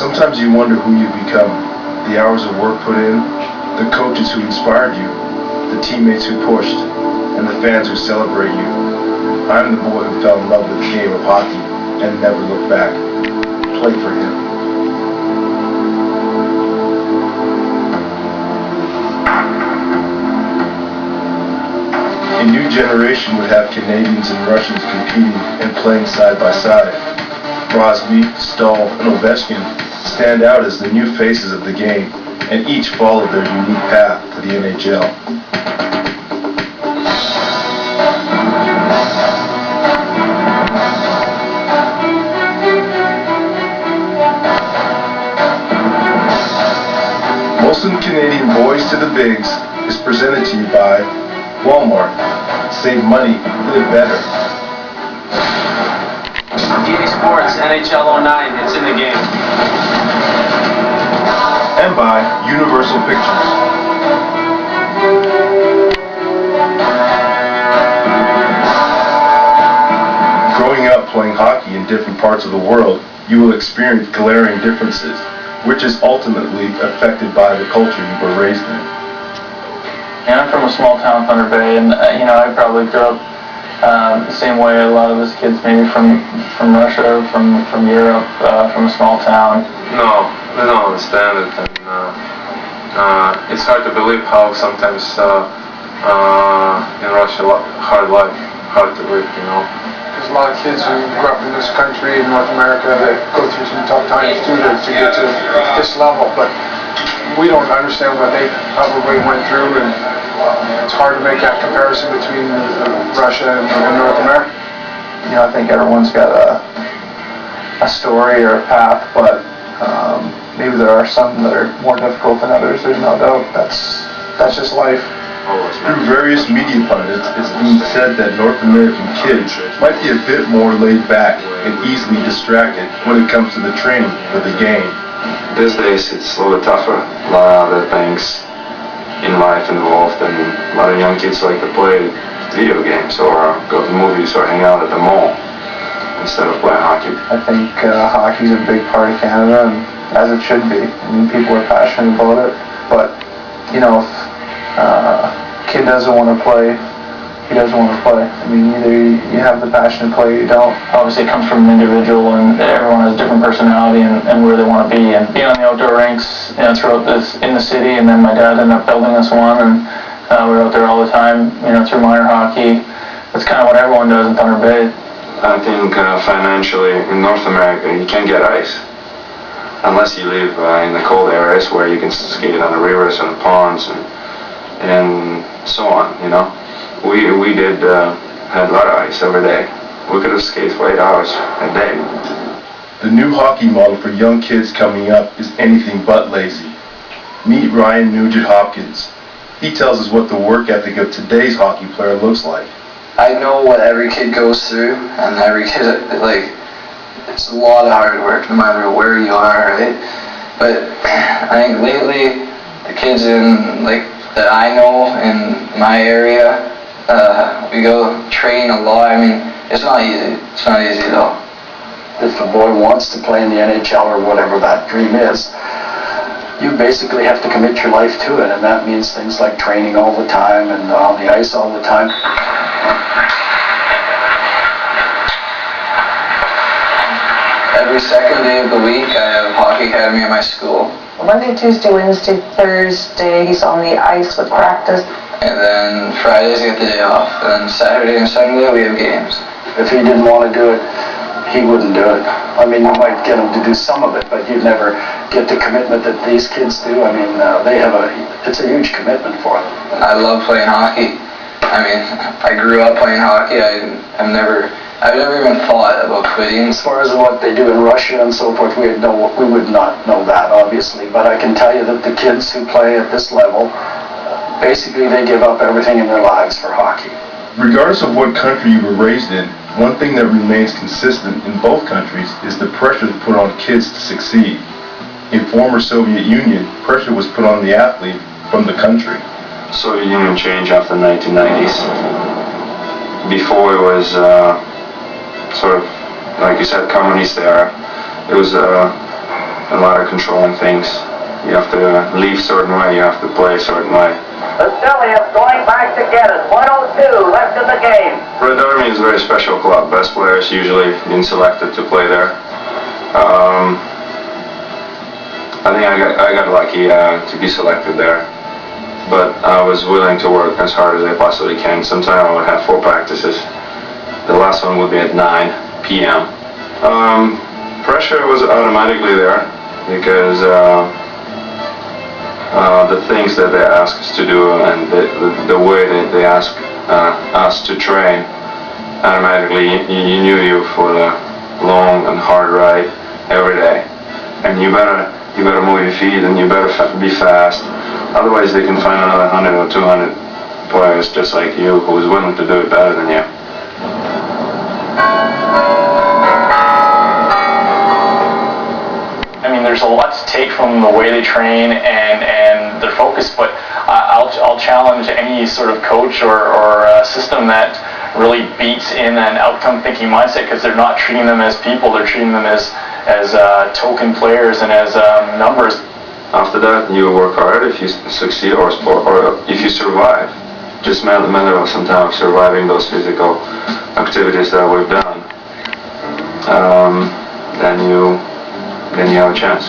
Sometimes you wonder who you become. The hours of work put in, the coaches who inspired you, the teammates who pushed, and the fans who celebrate you. I'm the boy who fell in love with the game of hockey and never looked back. Play for him. A new generation would have Canadians and Russians competing and playing side by side. Crosby, Staal, and Ovechkin stand out as the new faces of the game, and each followed their unique path to the NHL. Molson Canadian Boys to the Bigs is presented to you by Walmart. Save money, live better. EA Sports, NHL 09, it's in the game. And by Universal Pictures. Growing up playing hockey in different parts of the world, you will experience glaring differences, which is ultimately affected by the culture you were raised in. Yeah, I'm from a small town, Thunder Bay, and I probably grew up the same way a lot of us kids, maybe from Russia, from Europe, from a small town. No, we don't understand it, and it's hard to believe how sometimes in Russia hard to live, you know. There's a lot of kids who grew up in this country, in North America, that go through some tough times too to get to this level, but we don't understand what they probably went through, and it's hard to make that comparison between Russia and North America. I think everyone's got a story or a path, but maybe there are some that are more difficult than others. There's no doubt. That's just life. Through various media pundits, it's been said that North American kids might be a bit more laid back and easily distracted when it comes to the training for the game. These days it's a little bit tougher. A lot of other things in life involved, and a lot of young kids like to play video games or go to movies or hang out at the mall instead of playing hockey. I think hockey's a big part of Canada, and as it should be. I mean, people are passionate about it, but if a kid doesn't want to play, he doesn't want to play. I mean, either you have the passion to play or you don't. Obviously, it comes from an individual, and everyone has a different personality and where they want to be. And being on the outdoor rinks, throughout this in the city, and then my dad ended up building us one, and we were out there all the time, through minor hockey. That's kind of what everyone does in Thunder Bay. I think financially in North America, you can't get ice unless you live in the cold areas where you can skate on the rivers and the ponds and so on. We did had a lot of ice every day. We could have skated for 8 hours a day. The new hockey model for young kids coming up is anything but lazy. Meet Ryan Nugent-Hopkins. He tells us what the work ethic of today's hockey player looks like. I know what every kid goes through, and every kid, it's a lot of hard work no matter where you are, right? But I think lately, the kids that I know in my area, we go train a lot. I mean, it's not easy. It's not easy at all. If a boy wants to play in the NHL or whatever that dream is, you basically have to commit your life to it, and that means things like training all the time and on the ice all the time. Every second day of the week, I have hockey academy at my school. Monday, Tuesday, Wednesday, Thursday, he's on the ice with practice. And then Fridays, I get the day off. And then Saturday and Sunday, we have games. If he didn't want to do it, he wouldn't do it. I mean, you might get him to do some of it, but you'd never get the commitment that these kids do. I mean, it's a huge commitment for them. I love playing hockey. I mean, I grew up playing hockey. I've never even thought about quitting. As far as what they do in Russia and so forth, we would not know that, obviously. But I can tell you that the kids who play at this level, basically they give up everything in their lives for hockey. Regardless of what country you were raised in, one thing that remains consistent in both countries is the pressure put on kids to succeed. In former Soviet Union, pressure was put on the athlete from the country. Soviet Union changed after the 1990s. Before it was sort of, like you said, communist era. It was a lot of controlling things. You have to leave a certain way, you have to play a certain way. The Phillies going back to get it. 1:02 left in the game. Red Army is a very special club. Best players usually been selected to play there. I think I got lucky to be selected there, but I was willing to work as hard as I possibly can. Sometimes I would have 4 practices. The last one would be at 9 p.m. Pressure was automatically there because the things that they ask us to do and the way that they ask us to train, automatically you knew you for the long and hard ride every day, and you better move your feet and you better be fast. Otherwise, they can find another 100 or 200 players just like you who's willing to do it better than you. I mean, there's a lot to take from the way they train and their focus, but I'll challenge any sort of coach or system that really beats in an outcome-thinking mindset, because they're not treating them as people, they're treating them as token players and as numbers. After that, you work hard if you succeed or if you survive. Just a matter of sometimes surviving those physical activities that we've done. Then you have a chance.